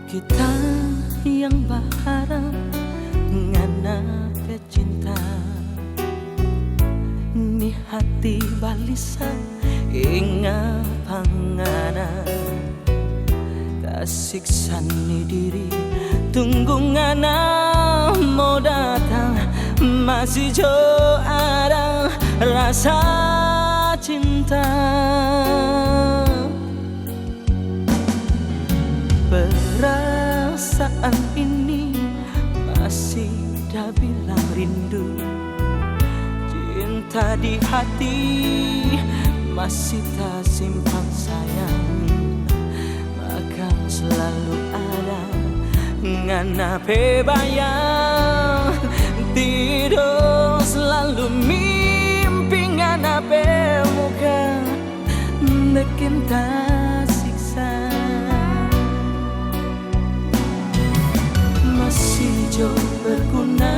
Kita yang berharap ngana pecinta, ni hati balisa inga panganan, kasiksa ni diri tunggu ngana mau datang, masih jauh ada rasa cinta. Perasaan ini masih dah bilang rindu, cinta di hati masih tak simpan sayang, maka selalu ada ngana bayang, tidur selalu mimpi ngana muka bikin tak siksa. Masih jauh berguna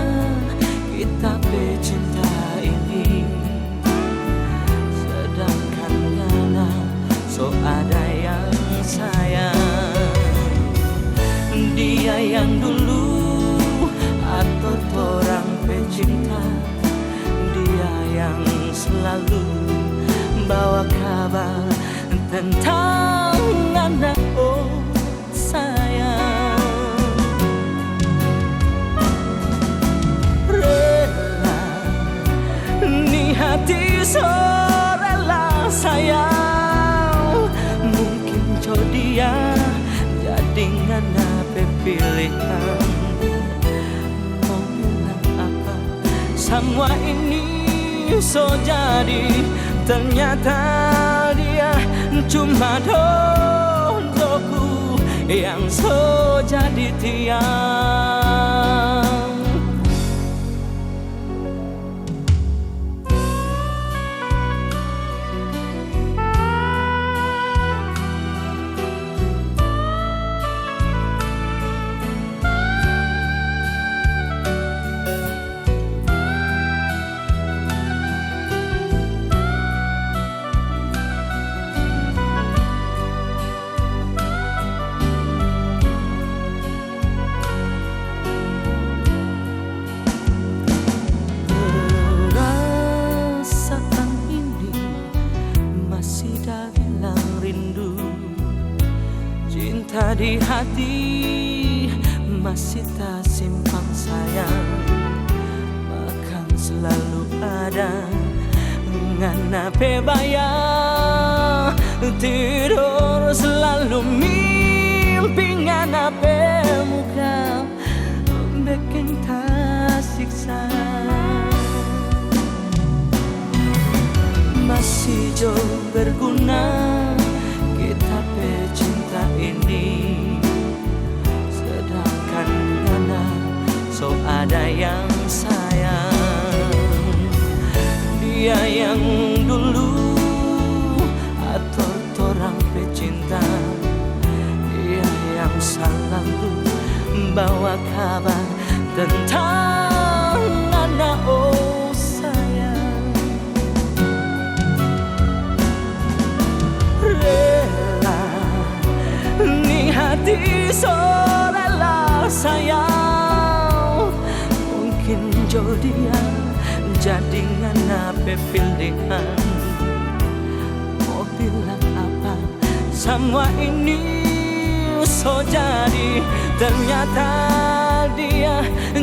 kita pecinta ini, sedangkan ngana so ada yang sayang. Dia yang dulu atau orang pecinta, dia yang selalu bawa kabar tentang ngana, oh sayang. Hati so rela sayang, mungkin dia jadi ngana pilihan. Mau bilang apa, semua ini so jadi, ternyata dia cuma dodoku yang so jadi tiang. Cinta di hati masih tak simpan sayang, akan selalu ada ngana bayang, tidur selalu mimpi ngana muka bikin tak siksa. Masih jauh berguna kita pecinta ini, sedangkan ngana so ada yang sayang. Dia yang dulu atau orang pecinta, dia yang selalu bawa kabar tentang ngana, oh sayang. Hati so rela sayang, mungkin dia jadi ngana pilihan. Mau bilang apa, semua ini so jadi, ternyata dia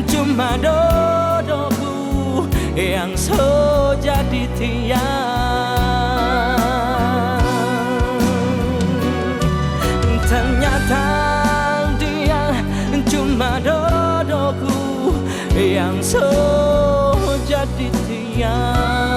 cuma dodoku yang so jadi tiang. Ternyata dia cuma dodoku yang so jadi tiang.